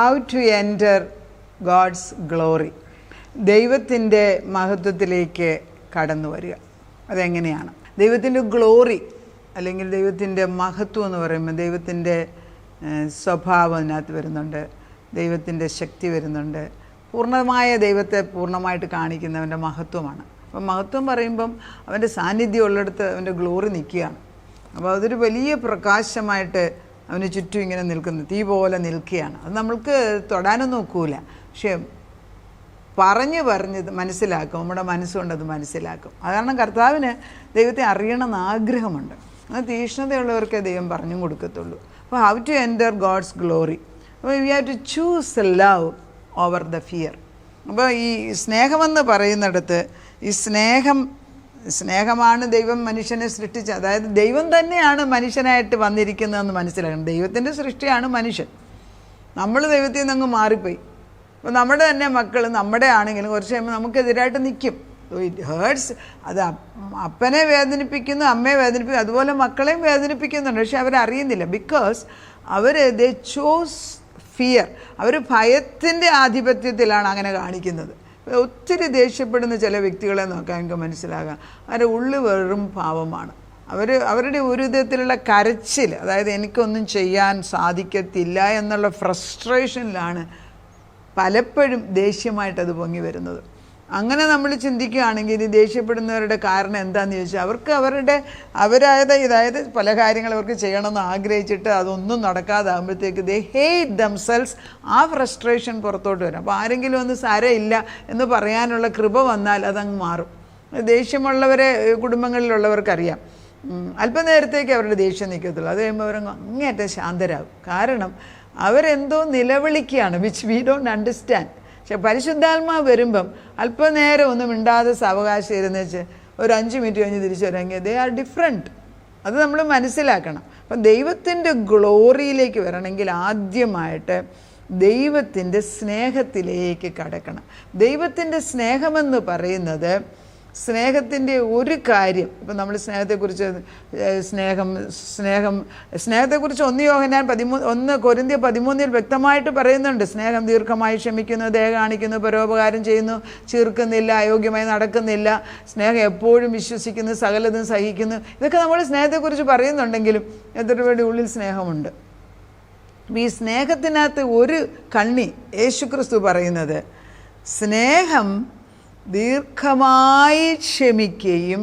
How to enter God's glory. ദൈവത്തിൻ്റെ മഹത്വത്തിലേക്ക് കടന്നു വരിക. അതെങ്ങനെയാണ്? ദൈവത്തിൻ്റെ ഗ്ലോറി അല്ലെങ്കിൽ ദൈവത്തിൻ്റെ മഹത്വം എന്ന് പറയുമ്പോൾ ദൈവത്തിൻ്റെ സ്വഭാവം അതിനകത്ത് വരുന്നുണ്ട്, ദൈവത്തിൻ്റെ ശക്തി വരുന്നുണ്ട്. പൂർണ്ണമായ ദൈവത്തെ പൂർണ്ണമായിട്ട് കാണിക്കുന്നവൻ്റെ മഹത്വമാണ്. അപ്പം മഹത്വം പറയുമ്പം അവൻ്റെ സാന്നിധ്യം ഉള്ളിടത്ത് അവൻ്റെ ഗ്ലോറി നിൽക്കുകയാണ്. അപ്പോൾ അതൊരു വലിയ പ്രകാശമായിട്ട് അവന് ചുറ്റും ഇങ്ങനെ നിൽക്കുന്നു, തീ പോലെ നിൽക്കുകയാണ്. അത് നമ്മൾക്ക് തൊടാനൊന്നും നോക്കൂല, പക്ഷേ പറഞ്ഞ് മനസ്സിലാക്കും, നമ്മുടെ മനസ്സുകൊണ്ടത് മനസ്സിലാക്കും. അത് കാരണം കർത്താവിന് ദൈവത്തെ അറിയണമെന്ന് ആഗ്രഹമുണ്ട്. അത് തീക്ഷ്ണതയുള്ളവർക്കേ ദൈവം പറഞ്ഞും കൊടുക്കത്തുള്ളൂ. അപ്പോൾ how to enter God's glory. അപ്പോൾ we have to choose love over the fear. അപ്പോൾ ഈ സ്നേഹമെന്ന് പറയുന്നിടത്ത് ഈ സ്നേഹമാണ് ദൈവം മനുഷ്യനെ സൃഷ്ടിച്ചത്. അതായത് ദൈവം തന്നെയാണ് മനുഷ്യനായിട്ട് വന്നിരിക്കുന്നതെന്ന് മനസ്സിലാക്കണം. ദൈവത്തിൻ്റെ സൃഷ്ടിയാണ് മനുഷ്യൻ. നമ്മൾ ദൈവത്തിൽ നിന്ന് അങ്ങ് മാറിപ്പോയി. അപ്പോൾ നമ്മുടെ തന്നെ മക്കൾ നമ്മുടെ ആണെങ്കിലും കുറച്ച് കഴിയുമ്പോൾ നമുക്കെതിരായിട്ട് നിൽക്കും. It hurts. അത് അപ്പനെ വേദനിപ്പിക്കുന്നു, അമ്മയെ വേദനിപ്പിക്കുന്നു, അതുപോലെ മക്കളെയും വേദനിപ്പിക്കുന്നുണ്ട്. പക്ഷെ അവരറിയുന്നില്ല. Because they chose fear. അവർ ഭയത്തിൻ്റെ ആധിപത്യത്തിലാണ് അങ്ങനെ കാണിക്കുന്നത്. ഒത്തിരി ദേഷ്യപ്പെടുന്ന ചില വ്യക്തികളെ നോക്കാൻ എനിക്ക് മനസ്സിലാകാം. അവരുടെ ഉള്ളു വെറും പാവമാണ്. അവരുടെ ഒരു വിധത്തിലുള്ള കരച്ചിൽ, അതായത് എനിക്കൊന്നും ചെയ്യാൻ സാധിക്കത്തില്ല എന്നുള്ള ഫ്രസ്ട്രേഷനിലാണ് പലപ്പോഴും ദേഷ്യമായിട്ടത് പൊങ്ങി വരുന്നത്. അങ്ങനെ നമ്മൾ ചിന്തിക്കുകയാണെങ്കിൽ ഈ ദേഷ്യപ്പെടുന്നവരുടെ കാരണം എന്താണെന്ന് ചോദിച്ചാൽ അതായത് പല കാര്യങ്ങൾ അവർക്ക് ചെയ്യണമെന്ന് ആഗ്രഹിച്ചിട്ട് അതൊന്നും നടക്കാതാകുമ്പോഴത്തേക്ക് ദേ ഹേറ്റ് ദംസെൽസ്. ആ ഫ്രസ്ട്രേഷൻ പുറത്തോട്ട് വരും. അപ്പോൾ ആരെങ്കിലും ഒന്ന് സാരമില്ല എന്ന് പറയാനുള്ള കൃപ വന്നാൽ അതങ്ങ് മാറും. ദേഷ്യമുള്ളവരെ കുടുംബങ്ങളിലുള്ളവർക്കറിയാം, അല്പനേരത്തേക്ക് അവരുടെ ദേഷ്യം നിൽക്കത്തുള്ളൂ. അത് കഴിയുമ്പോൾ അവരങ്ങ് അങ്ങേയറ്റം ശാന്തരാകും. കാരണം അവരെന്തോ നിലവിളിക്കുകയാണ്, വിച്ച് വി ഡോണ്ട് അണ്ടർസ്റ്റാൻഡ്. പക്ഷെ പരിശുദ്ധാത്മാവ് വരുമ്പം അല്പനേരം ഒന്നും മിണ്ടാതെ സാവകാശം ഇരുന്ന് വെച്ച് ഒരു 5 മിനിറ്റ് കഴിഞ്ഞ് തിരിച്ചു വരാമെങ്കിൽ ദേ ആർ ഡിഫറെൻറ്റ്. അത് നമ്മൾ മനസ്സിലാക്കണം. അപ്പം ദൈവത്തിൻ്റെ ഗ്ലോറിയിലേക്ക് വരണമെങ്കിൽ ആദ്യമായിട്ട് ദൈവത്തിൻ്റെ സ്നേഹത്തിലേക്ക് കടക്കണം. ദൈവത്തിൻ്റെ സ്നേഹമെന്ന് പറയുന്നത് സ്നേഹത്തിൻ്റെ ഒരു കാര്യം. ഇപ്പം നമ്മൾ സ്നേഹത്തെക്കുറിച്ച് 1 യോഹന്നാൻ 1 കൊരിന്ത്യർ 13 വ്യക്തമായിട്ട് പറയുന്നുണ്ട്. സ്നേഹം ദീർഘമായി ക്ഷമിക്കുന്നു, ദയ കാണിക്കുന്നു, പരോപകാരം ചെയ്യുന്നു, ചീർക്കുന്നില്ല, അയോഗ്യമായി നടക്കുന്നില്ല, സ്നേഹം എപ്പോഴും വിശ്വസിക്കുന്നു, സകലതും സഹിക്കുന്നു. ഇതൊക്കെ നമ്മൾ സ്നേഹത്തെക്കുറിച്ച് പറയുന്നുണ്ടെങ്കിലും എത്ര പേരുടെ ഉള്ളിൽ സ്നേഹമുണ്ട്? ഈ സ്നേഹത്തിനകത്ത് ഒരു കണ്ണി യേശുക്രിസ്തു പറയുന്നത് സ്നേഹം ദീർഘമായി ക്ഷമിക്കുകയും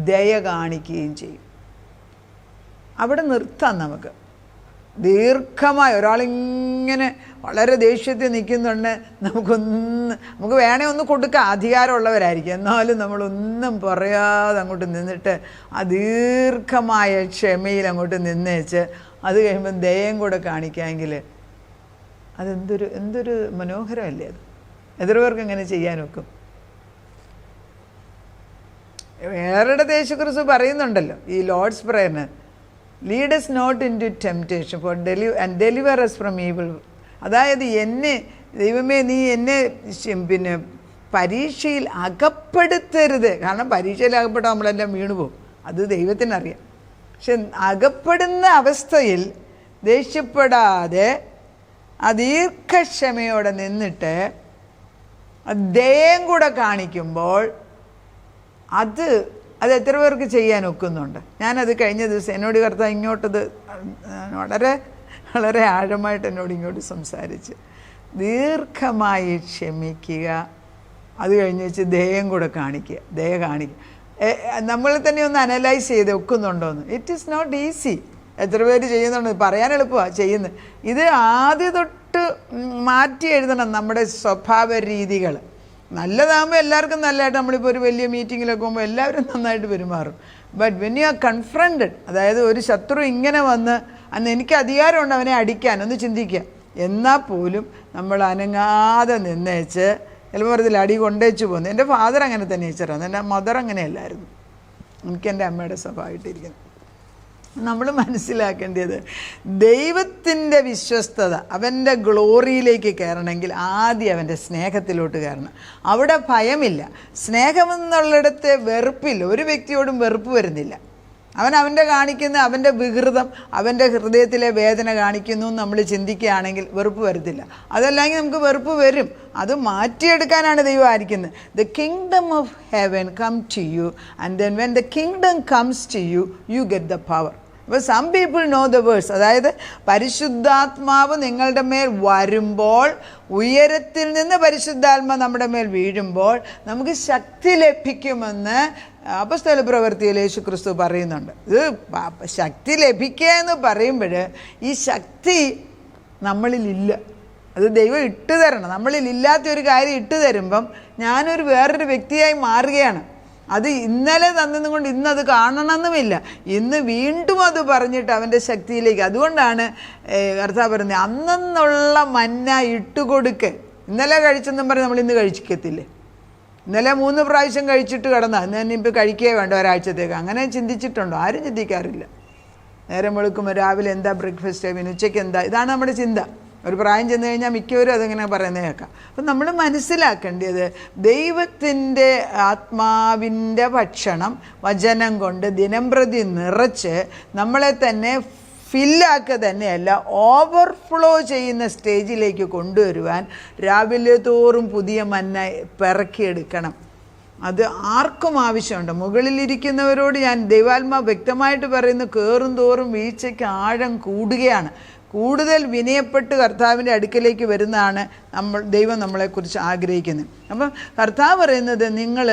ദയ കാണിക്കുകയും ചെയ്യും. അവിടെ നിർത്താം. നമുക്ക് ദീർഘമായി ഒരാളിങ്ങനെ വളരെ ദേഷ്യത്തിൽ നിൽക്കുന്നുണ്ട്, നമുക്ക് വേണേ ഒന്ന് കൊടുക്കാം, അധികാരമുള്ളവരായിരിക്കും. എന്നാലും നമ്മളൊന്നും പറയാതെ അങ്ങോട്ട് നിന്നിട്ട് ആ ദീർഘമായ ക്ഷമയിൽ അങ്ങോട്ട് നിന്നേച്ച് അത് കഴിയുമ്പം ദയം കൂടെ കാണിക്കാമെങ്കിൽ എന്തൊരു മനോഹരമല്ലേ അത്. എത്ര പേർക്ക് എങ്ങനെ ചെയ്യാനൊക്കും? വേറെ യേശുക്രിസ്തു പറയുന്നുണ്ടല്ലോ ഈ ലോർഡ്സ് പ്രേയറിന്, lead us not into temptation for deliver us from evil. അതായത് ദൈവമേ നീ എന്നെ പരീക്ഷയിൽ അകപ്പെടുത്തരുത്. കാരണം പരീക്ഷയിൽ അകപ്പെട്ടാൽ നമ്മളെല്ലാം വീണുപോകും, അത് ദൈവത്തിനറിയാം. പക്ഷെ അകപ്പെടുന്ന അവസ്ഥയിൽ ദേഷ്യപ്പെടാതെ ദീർഘക്ഷമയോടെ നിന്നിട്ട് ദയം കൂടെ കാണിക്കുമ്പോൾ അത് എത്ര പേർക്ക് ചെയ്യാൻ ഒക്കുന്നുണ്ട്? ഞാനത് കഴിഞ്ഞ ദിവസം എന്നോട് കർത്താവ് ഇങ്ങോട്ടത് വളരെ വളരെ ആഴമായിട്ട് എന്നോട് ഇങ്ങോട്ട് സംസാരിച്ച്, ദീർഘമായി ക്ഷമിക്കുക, അത് കഴിഞ്ഞ് വെച്ച് ദയം കൂടെ കാണിക്കുക, ദയ കാണിക്കുക. നമ്മൾ തന്നെ ഒന്ന് അനലൈസ് ചെയ്ത് ഒക്കുന്നുണ്ടോയെന്ന്. It is not easy. എത്ര പേര് ചെയ്യുന്നുണ്ട്? പറയാൻ എളുപ്പമാണ്, ചെയ്യുന്നത്. ഇത് ആദ്യം തൊട്ട് മാറ്റി എഴുതണം നമ്മുടെ സ്വഭാവ രീതികൾ. നല്ലതാകുമ്പോൾ എല്ലാവർക്കും നല്ലതായിട്ട്, നമ്മളിപ്പോൾ ഒരു വലിയ മീറ്റിങ്ങിലൊക്കെ പോകുമ്പോൾ എല്ലാവരും നന്നായിട്ട് പെരുമാറും. But when you are confronted, അതായത് ഒരു ശത്രു ഇങ്ങനെ വന്ന് അന്ന് എനിക്ക് അധികാരമുണ്ട് അവനെ അടിക്കാൻ, ഒന്ന് ചിന്തിക്കുക. എന്നാൽ പോലും നമ്മൾ അനങ്ങാതെ നിന്നേച്ച് ചിലപ്പോൾ പറഞ്ഞില്ല അടി കൊണ്ടേച്ച് പോകുന്നു. എൻ്റെ ഫാദർ അങ്ങനെ തന്നെ ടീച്ചറാണ്, എൻ്റെ മദർ അങ്ങനെയല്ലായിരുന്നു. എനിക്ക് എൻ്റെ അമ്മയുടെ സ്വഭാവമായിട്ടിരിക്കുന്നത്. നമ്മൾ മനസ്സിലാക്കേണ്ടത് ദൈവത്തിൻ്റെ വിശ്വസ്തത, അവൻ്റെ ഗ്ലോറിയിലേക്ക് കയറണമെങ്കിൽ ആദ്യം അവൻ്റെ സ്നേഹത്തിലോട്ട് കയറണം. അവിടെ ഭയമില്ല. സ്നേഹമെന്നുള്ളിടത്ത് വെറുപ്പില്ല. ഒരു വ്യക്തിയോടും വെറുപ്പ് വരുന്നില്ല. അവൻ്റെ കാണിക്കുന്ന അവൻ്റെ വികൃതം, അവൻ്റെ ഹൃദയത്തിലെ വേദന കാണിക്കുന്നു നമ്മൾ ചിന്തിക്കുകയാണെങ്കിൽ വെറുപ്പ് വരത്തില്ല. അതല്ലെങ്കിൽ നമുക്ക് വെറുപ്പ് വരും. അത് മാറ്റിയെടുക്കാനാണ് ദൈവം ആയിരിക്കുന്നത്. The kingdom of heaven come to you and then when the kingdom comes to you, you get the power. അപ്പോൾ some people know the verse, അതായത് പരിശുദ്ധാത്മാവ് നിങ്ങളുടെ മേൽ വരുമ്പോൾ, ഉയരത്തിൽ നിന്ന് പരിശുദ്ധാത്മ നമ്മുടെ മേൽ വീഴുമ്പോൾ നമുക്ക് ശക്തി ലഭിക്കുമെന്ന് അപ്പോസ്തല പ്രവൃത്തിയിൽ യേശു ക്രിസ്തു പറയുന്നുണ്ട്. ഇത് ശക്തി ലഭിക്കുക എന്ന് പറയുമ്പോൾ ഈ ശക്തി നമ്മളിലില്ല. അത് ദൈവം ഇട്ട് തരണം. നമ്മളിലില്ലാത്തൊരു കാര്യം ഇട്ട് തരുമ്പം ഞാനൊരു വേറൊരു വ്യക്തിയായി മാറുകയാണ്. അത് ഇന്നലെ തന്നതും കൊണ്ട് ഇന്നത് കാണണമെന്നുമില്ല. ഇന്ന് വീണ്ടും അത് പറഞ്ഞിട്ട് അവൻ്റെ ശക്തിയിലേക്ക്. അതുകൊണ്ടാണ് കർത്താവ് പറയുന്നത്, അന്നുള്ള മന്ന ഇട്ടുകൊടുക്ക്. ഇന്നലെ കഴിച്ചെന്നും പറഞ്ഞ് നമ്മൾ ഇന്ന് കഴിക്കത്തില്ലേ? ഇന്നലെ 3 പ്രാവശ്യം കഴിച്ചിട്ട് കിടന്നാൽ ഇന്ന് തന്നെ ഇപ്പോൾ കഴിക്കുകയേ വേണ്ട ഒരാഴ്ചത്തേക്ക്. അങ്ങനെ ചിന്തിച്ചിട്ടുണ്ടോ? ആരും ചിന്തിക്കാറില്ല. നേരം വെളുക്കുമ്പോൾ രാവിലെ എന്താ ബ്രേക്ക്ഫാസ്റ്റ്, പിന്നെ ഉച്ചയ്ക്ക് എന്താ, ഇതാണ് നമ്മുടെ ചിന്ത. ഒരു പ്രായം ചെന്ന് കഴിഞ്ഞാൽ മിക്കവരും അതിങ്ങനെ പറയുന്നത് കേൾക്കാം. അപ്പം നമ്മൾ മനസ്സിലാക്കേണ്ടത്, ദൈവത്തിൻ്റെ ആത്മാവിൻ്റെ ഭക്ഷണം വചനം കൊണ്ട് ദിനംപ്രതി നിറച്ച് നമ്മളെ തന്നെ ഫില്ലാക്കുക തന്നെയല്ല, ഓവർഫ്ലോ ചെയ്യുന്ന സ്റ്റേജിലേക്ക് കൊണ്ടുവരുവാൻ രാവിലെ തോറും പുതിയ മന്ന പിറക്കിയെടുക്കണം. അത് ആർക്കും ആവശ്യമുണ്ട്. മുകളിലിരിക്കുന്നവരോട് ഞാൻ ദൈവാത്മാ വ്യക്തമായിട്ട് പറയുന്നു, കയറും തോറും വീഴ്ചയ്ക്ക് ആഴം കൂടുകയാണ്. കൂടുതൽ വിനയപ്പെട്ട് കർത്താവിൻ്റെ അടുക്കലേക്ക് വരുന്നതാണ് ദൈവം നമ്മളെക്കുറിച്ച് ആഗ്രഹിക്കുന്നത്. അപ്പം കർത്താവ് പറയുന്നത്, നിങ്ങൾ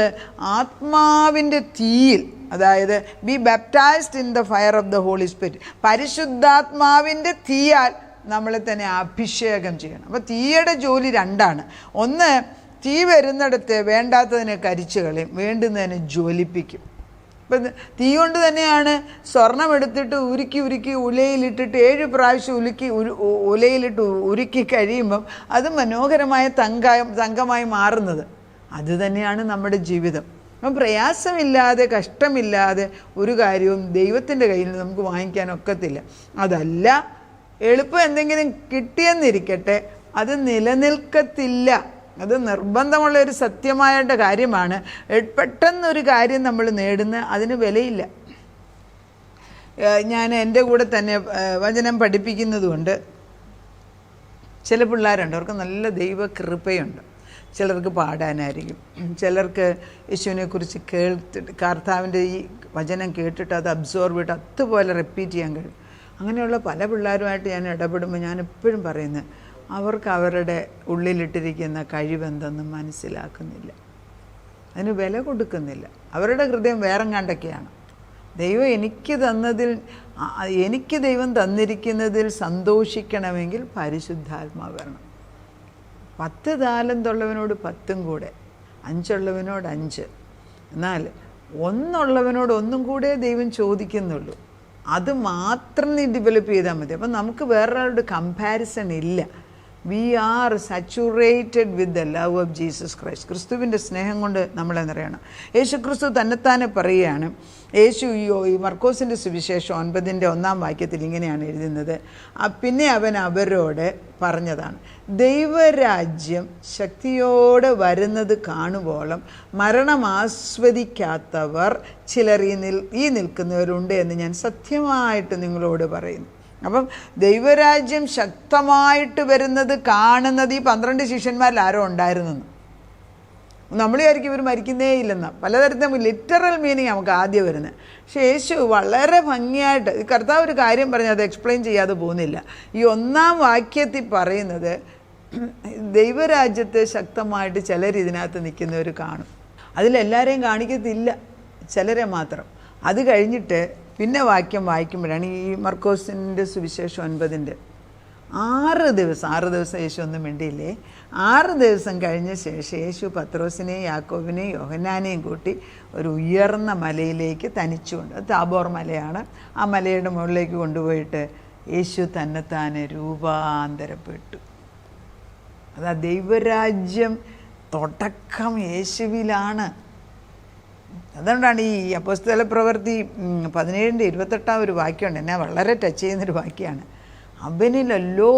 ആത്മാവിൻ്റെ തീയിൽ, അതായത് be baptised in the fire of the Holy Spirit, പരിശുദ്ധാത്മാവിൻ്റെ തീയാൽ നമ്മളെ തന്നെ അഭിഷേകം ചെയ്യണം. അപ്പോൾ തീയുടെ ജോലി 2ആണ്. ഒന്ന്, തീ വരുന്നിടത്ത് വേണ്ടാത്തതിനെ കരിച്ചു കളയും, വേണ്ടുന്നതിനെ ജ്വലിപ്പിക്കും. ഇപ്പം തീ കൊണ്ട് തന്നെയാണ് സ്വർണം എടുത്തിട്ട് ഉരുക്കി ഉലയിലിട്ടിട്ട് 7 പ്രാവശ്യം ഉലയിലിട്ട് ഉരുക്കി കഴിയുമ്പം അത് മനോഹരമായ തങ്കമായി മാറുന്നത്. അത് തന്നെയാണ് നമ്മുടെ ജീവിതം. അപ്പം പ്രയാസമില്ലാതെ കഷ്ടമില്ലാതെ ഒരു കാര്യവും ദൈവത്തിൻ്റെ കയ്യിൽ നിന്ന് നമുക്ക് വാങ്ങിക്കാനൊക്കത്തില്ല. അതല്ല, എളുപ്പം എന്തെങ്കിലും കിട്ടിയെന്നിരിക്കട്ടെ, അത് നിലനിൽക്കത്തില്ല. അത് നിർബന്ധമുള്ളൊരു സത്യമായിട്ട് കാര്യമാണ്. പെട്ടെന്നൊരു കാര്യം നമ്മൾ നേടുന്ന അതിന് വിലയില്ല. ഞാൻ എൻ്റെ കൂടെ തന്നെ വചനം പഠിപ്പിക്കുന്നതുകൊണ്ട് ചില പിള്ളേരുണ്ട്, അവർക്ക് നല്ല ദൈവകൃപയുണ്ട്. ചിലർക്ക് പാടാനായിരിക്കും, ചിലർക്ക് യേശുവിനെക്കുറിച്ച് കർത്താവിൻ്റെ ഈ വചനം കേട്ടിട്ട് അത് അബ്സോർവ് ചെയ്തിട്ട് അതുപോലെ റിപ്പീറ്റ് ചെയ്യാൻ കഴിയും. അങ്ങനെയുള്ള പല പിള്ളേരുമായിട്ട് ഞാൻ ഇടപെടുമ്പോൾ ഞാൻ എപ്പോഴും പറയുന്നത്, അവർക്ക് അവരുടെ ഉള്ളിലിട്ടിരിക്കുന്ന കഴിവെന്തെന്ന് മനസ്സിലാക്കുന്നില്ല, അതിന് വില കൊടുക്കുന്നില്ല. അവരുടെ ഹൃദയം വേറെങ്ങാണ്ടൊക്കെയാണ്. എനിക്ക് ദൈവം തന്നിരിക്കുന്നതിൽ സന്തോഷിക്കണമെങ്കിൽ പരിശുദ്ധാത്മാവ് വരണം. 10 താലന്തുള്ളവനോട് 10 കൂടെ, 5 ഉള്ളവനോട് 5, എന്നാൽ 1 ഉള്ളവനോട് 1 കൂടെ ദൈവം ചോദിക്കുന്നുള്ളൂ. അത് മാത്രം നീ ഡെവലപ്പ് ചെയ്താൽ മതി. അപ്പം നമുക്ക് വേറൊരാളുടെ കമ്പാരിസൺ ഇല്ല. We are saturated with the love of Jesus Christ. ക്രിസ്തുവിൻ്റെ സ്നേഹം കൊണ്ട് നമ്മളെ നിറയണം. യേശു ക്രിസ്തു തന്നെത്താനെ പറയുകയാണ്. ഈ മർക്കോസിൻ്റെ സുവിശേഷം 9:1 ഇങ്ങനെയാണ് എഴുതുന്നത്, പിന്നെ അവൻ അവരോട് പറഞ്ഞതാണ്, ദൈവരാജ്യം ശക്തിയോടെ വരുന്നത് കാണുവോളം മരണം ആസ്വദിക്കാത്തവർ ചിലർ ഈ നിൽക്കുന്നവരുണ്ട് എന്ന് ഞാൻ സത്യമായിട്ട് നിങ്ങളോട് പറയുന്നു. അപ്പം ദൈവരാജ്യം ശക്തമായിട്ട് വരുന്നത് കാണുന്നത് ഈ 12 ശിഷ്യന്മാരിൽ ആരോ ഉണ്ടായിരുന്നെന്ന്. നമ്മൾ വിചാരിക്കും ഇവർ മരിക്കുന്നേ ഇല്ലെന്ന്. പലതരത്തിലും ലിറ്ററൽ മീനിങ് നമുക്ക് ആദ്യം വരുന്നത്. പക്ഷേ യേശു വളരെ ഭംഗിയായിട്ട് കർത്താവ് ഒരു കാര്യം പറഞ്ഞ് അത് എക്സ്പ്ലെയിൻ ചെയ്യാതെ പോകുന്നില്ല. ഈ 1-ാം വാക്യത്തിൽ പറയുന്നത്, ദൈവരാജ്യത്തെ ശക്തമായിട്ട് ചിലർ ഇതിനകത്ത് നിൽക്കുന്നവർ കാണും. അതിലെല്ലാവരെയും കാണിക്കത്തില്ല, ചിലരെ മാത്രം. അത് കഴിഞ്ഞിട്ട് പിന്നെ വാക്യം വായിക്കുമ്പോഴാണ് ഈ മർക്കോസിൻ്റെ സുവിശേഷം 9 6 ദിവസം യേശു ഒന്നും മിണ്ടിയില്ലേ. 6 ദിവസം കഴിഞ്ഞ ശേഷം യേശു പത്രോസിനെയും യാക്കോബിനെയും യോഹന്നാനെയും കൂട്ടി ഒരു ഉയർന്ന മലയിലേക്ക് തനിച്ചുകൊണ്ട്, അത് താബോർ മലയാണ്, ആ മലയുടെ മുകളിലേക്ക് കൊണ്ടുപോയിട്ട് യേശു തന്നെത്താനെ രൂപാന്തരപ്പെട്ടു. അതാ ദൈവരാജ്യം തുടക്കം യേശുവിലാണ്. അതുകൊണ്ടാണ് ഈ അപ്പോസ്തല പ്രവൃത്തി 17:28 ഒരു വാക്യമുണ്ട്, എന്നെ വളരെ ടച്ച് ചെയ്യുന്നൊരു വാക്യമാണ്. അവനിലല്ലോ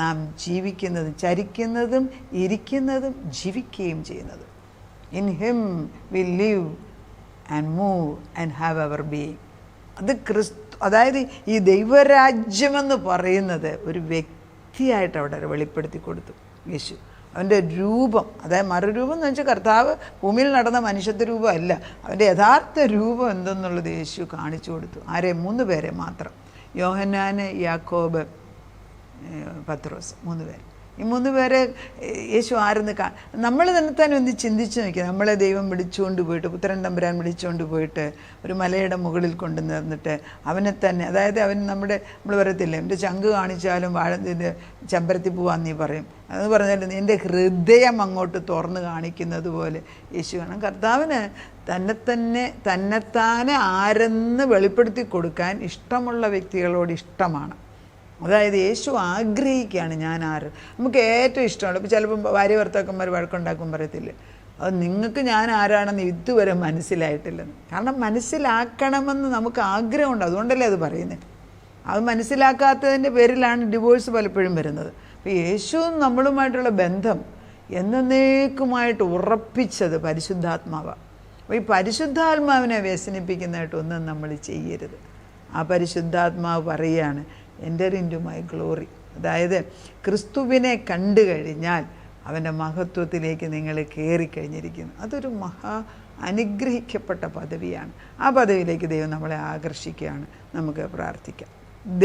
നാം ജീവിക്കുന്നതും ചരിക്കുന്നതും ഇരിക്കുന്നതും ജീവിക്കുകയും ചെയ്യുന്നത്. In him we live and move and have our being. അത് അതായത് ഈ ദൈവരാജ്യമെന്ന് പറയുന്നത് ഒരു വ്യക്തിയായിട്ട് അവിടെ വെളിപ്പെടുത്തി കൊടുത്തു യേശു. അവൻ്റെ രൂപം, അതായത് മറുരൂപം എന്ന് വെച്ചാൽ കർത്താവ് ഭൂമിയിൽ നടന്ന മനുഷ്യത്വ രൂപമല്ല, അവൻ്റെ യഥാർത്ഥ രൂപം എന്തെന്നുള്ളത് യേശു കാണിച്ചു കൊടുത്തു. ആരെ? 3 പേരെ മാത്രം. യോഹന്നാന്, യാക്കോബ്, പത്രോസ്, 3 പേര്. ഈ 3 പേരെ യേശു ആരെന്ന് നമ്മൾ തന്നെ ഒന്ന് ചിന്തിച്ച് നോക്കിയാൽ, നമ്മളെ ദൈവം വിളിച്ചുകൊണ്ട് പോയിട്ട്, പുത്രൻ തമ്പുരാൻ വിളിച്ചുകൊണ്ട് പോയിട്ട് ഒരു മലയുടെ മുകളിൽ കൊണ്ടു നിർന്നിട്ട് അവനെ തന്നെ, അതായത് അവൻ നമ്മൾ പറയത്തില്ലേ, എൻ്റെ ചങ്ക് കാണിച്ചാലും വാഴത്തിൻ്റെ ചെമ്പരത്തി പോവാന്ന് നീ പറയും, അത് പറഞ്ഞാൽ നിൻ്റെ ഹൃദയം അങ്ങോട്ട് തുറന്ന് കാണിക്കുന്നത് പോലെ യേശു കാണാം. കർത്താവിന് തന്നെത്താനെ ആരെന്ന് വെളിപ്പെടുത്തി കൊടുക്കാൻ ഇഷ്ടമുള്ള വ്യക്തികളോട് ഇഷ്ടമാണ്. അതായത് യേശു ആഗ്രഹിക്കുകയാണ് ഞാൻ ആര്. നമുക്ക് ഏറ്റവും ഇഷ്ടമാണ്. ഇപ്പോൾ ചിലപ്പം ഭാര്യ ഭർത്താക്കന്മാർ വഴക്കുണ്ടാക്കും പറയത്തില്ലേ, അത് നിങ്ങൾക്ക് ഞാൻ ആരാണെന്ന് ഇതുവരെ മനസ്സിലായിട്ടില്ലെന്ന്. കാരണം മനസ്സിലാക്കണമെന്ന് നമുക്ക് ആഗ്രഹമുണ്ട്, അതുകൊണ്ടല്ലേ അത് പറയുന്നത്. അത് മനസ്സിലാക്കാത്തതിൻ്റെ പേരിലാണ് ഡിവോഴ്സ് പലപ്പോഴും വരുന്നത്. അപ്പോൾ യേശുവും നമ്മളുമായിട്ടുള്ള ബന്ധം എന്നേക്കുമായിട്ട് ഉറപ്പിച്ചത് പരിശുദ്ധാത്മാവാണ്. അപ്പോൾ ഈ പരിശുദ്ധാത്മാവിനെ വ്യസനിപ്പിക്കുന്നതായിട്ടൊന്നും നമ്മൾ ചെയ്യരുത്. ആ പരിശുദ്ധാത്മാവ് പറയുകയാണ് enter into my glory. അതായത് ക്രിസ്തുവിനെ കണ്ടു കഴിഞ്ഞാൽ അവൻ്റെ മഹത്വത്തിലേക്ക് നിങ്ങൾ കയറിക്കഴിഞ്ഞിരിക്കുന്നു. അതൊരു അനുഗ്രഹിക്കപ്പെട്ട പദവിയാണ്. ആ പദവിയിലേക്ക് ദൈവം നമ്മളെ ആകർഷിക്കുകയാണ്. നമുക്ക് പ്രാർത്ഥിക്കാം.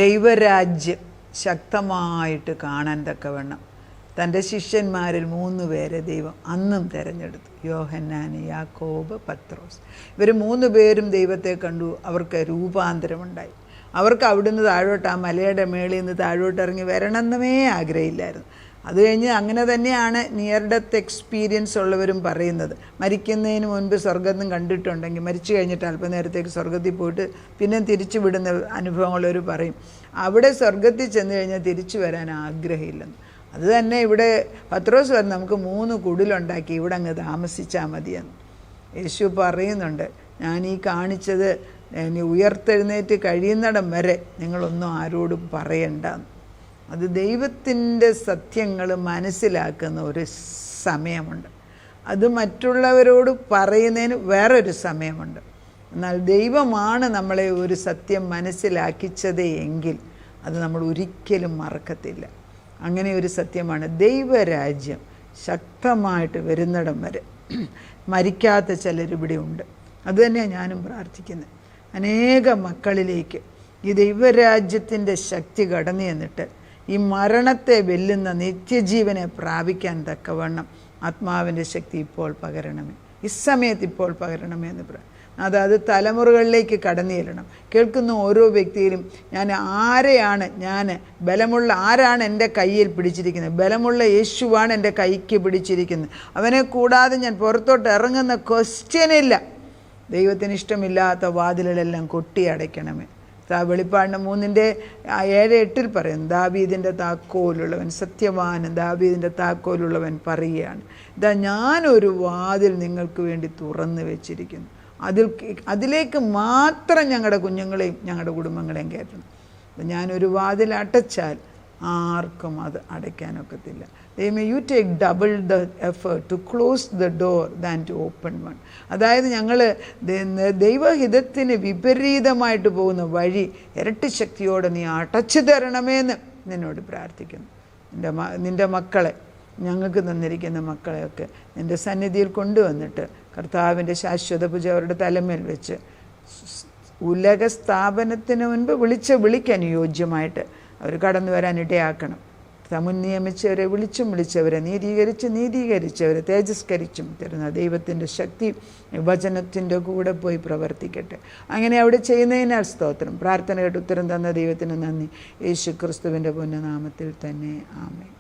ദൈവരാജ്യം ശക്തമായിട്ട് കാണാൻ തക്കവണ്ണം തൻ്റെ ശിഷ്യന്മാരിൽ 3 പേരെ ദൈവം അന്നും തിരഞ്ഞെടുത്തു. യോഹന്നാന്, യാക്കോബ്, പത്രോസ്. ഇവർ 3 പേരും ദൈവത്തെ കണ്ടു. അവർക്ക് രൂപാന്തരമുണ്ടായി. അവർക്ക് അവിടുന്ന് താഴോട്ട്, ആ മലയുടെ മേളിൽ നിന്ന് താഴോട്ട് ഇറങ്ങി വരണമെന്നേ ആഗ്രഹമില്ലായിരുന്നു. അത് കഴിഞ്ഞ് അങ്ങനെ തന്നെയാണ് നിയർ ഡെത്ത് എക്സ്പീരിയൻസ് ഉള്ളവരും പറയുന്നത്. മരിക്കുന്നതിന് മുൻപ് സ്വർഗം കണ്ടിട്ടുണ്ടെങ്കിൽ മരിച്ചു കഴിഞ്ഞിട്ട് അല്പനേരത്തേക്ക് സ്വർഗത്തിൽ പോയിട്ട് പിന്നെ തിരിച്ചു വിടുന്ന അനുഭവമുള്ളവർ പറയും. അവിടെ സ്വർഗത്തിൽ ചെന്ന് കഴിഞ്ഞാൽ തിരിച്ചു വരാൻ ആഗ്രഹമില്ലെന്ന്. അത് തന്നെ ഇവിടെ പത്രോസ് പറഞ്ഞ് നമുക്ക് 3 കുടിലുണ്ടാക്കി ഇവിടെ അങ്ങ് താമസിച്ചാൽ മതിയെന്ന് യേശു പറയുന്നുണ്ട്. ഞാൻ ഈ കാണിച്ചത് ഇനി ഉയർത്തെഴുന്നേറ്റ് കഴിയുന്നിടം വരെ നിങ്ങളൊന്നും ആരോടും പറയണ്ടെന്ന്. അത് ദൈവത്തിൻ്റെ സത്യങ്ങൾ മനസ്സിലാക്കുന്ന ഒരു സമയമുണ്ട്. അത് മറ്റുള്ളവരോട് പറയുന്നതിന് വേറൊരു സമയമുണ്ട്. എന്നാൽ ദൈവമാണ് നമ്മളെ ഒരു സത്യം മനസ്സിലാക്കിച്ചത് എങ്കിൽ അത് നമ്മൾ ഒരിക്കലും മറക്കത്തില്ല. അങ്ങനെ ഒരു സത്യമാണ് ദൈവരാജ്യം ശക്തമായിട്ട് വരുന്നിടം വരെ മരിക്കാത്ത ചിലരിവിടെ ഉണ്ട്. അതുതന്നെയാണ് ഞാനും പ്രാർത്ഥിക്കുന്നത്. അനേക മക്കളിലേക്ക് ഈ ദൈവരാജ്യത്തിൻ്റെ ശക്തി കടന്നു ചെന്നിട്ട് ഈ മരണത്തെ വെല്ലുന്ന നിത്യജീവനെ പ്രാപിക്കാൻ തക്കവണ്ണം ആത്മാവിൻ്റെ ശക്തി ഇപ്പോൾ പകരണമേ, ഈ സമയത്ത് ഇപ്പോൾ പകരണമേ എന്ന് പറയാം. അത് തലമുറകളിലേക്ക് കടന്നു ചെല്ലണം. കേൾക്കുന്ന ഓരോ വ്യക്തിയിലും ആരാണ് എൻ്റെ കയ്യിൽ പിടിച്ചിരിക്കുന്നത്? ബലമുള്ള യേശുവാണ് എൻ്റെ കൈക്ക് പിടിച്ചിരിക്കുന്നത്. അവനെ കൂടാതെ ഞാൻ പുറത്തോട്ട് ഇറങ്ങുന്ന ക്വസ്റ്റ്യനില്ല. ദൈവത്തിന് ഇഷ്ടമില്ലാത്ത വാതിലുകളെല്ലാം കൊട്ടി അടയ്ക്കണമേ. വെളിപ്പാടിന് 3:7-8 പറയും, ദാവീദിൻ്റെ താക്കോലുള്ളവൻ സത്യവാനും ദാവീദിൻ്റെ താക്കോലുള്ളവൻ പറയുകയാണ്, ഇതാ ഞാനൊരു വാതിൽ നിങ്ങൾക്ക് വേണ്ടി തുറന്നു വെച്ചിരിക്കുന്നു, അതിലേക്ക് മാത്രം ഞങ്ങളുടെ കുഞ്ഞുങ്ങളെയും ഞങ്ങളുടെ കുടുംബങ്ങളെയും കയറ്റണം. അപ്പം ഞാനൊരു വാതിൽ അടച്ചാൽ ആർക്കും അത് അടയ്ക്കാനൊക്കത്തില്ല. You take double the effort to close the door than to open one. അതായത് ഞങ്ങൾ ദൈവഹിതത്തിന് വിപരീതമായിട്ട് പോകുന്ന വഴി ഇരട്ടി ശക്തിയോടെ നീ അടച്ചു തരണമേന്ന് നിന്നോട് പ്രാർത്ഥിക്കുന്നു. നിൻ്റെ മക്കളെ, ഞങ്ങൾക്ക് തന്നിരിക്കുന്ന മക്കളെയൊക്കെ നിൻ്റെ സന്നിധിയിൽ കൊണ്ടുവന്നിട്ട് കർത്താവിൻ്റെ ശാശ്വത പൂജ അവരുടെ തലമേൽ വെച്ച് ഉലക സ്ഥാപനത്തിന് മുൻപ് വിളിക്ക് അനുയോജ്യമായിട്ട് അവർ കടന്നു വരാൻ ഇടയാക്കണം. നിയമിച്ചവരെ വിളിച്ചവരെ നീതീകരിച്ചവരെ തേജസ്കരിച്ചും തരുന്ന ദൈവത്തിൻ്റെ ശക്തി വചനത്തിൻ്റെ കൂടെ പോയി പ്രവർത്തിക്കട്ടെ. അങ്ങനെ അവിടെ ചെയ്യുന്നതിനാൽ സ്തോത്രം. പ്രാർത്ഥന കേട്ട് ഉത്തരം തന്ന ദൈവത്തിന് നന്ദി. യേശു ക്രിസ്തുവിൻ്റെ പുണ്യനാമത്തിൽ തന്നെ ആമേൻ.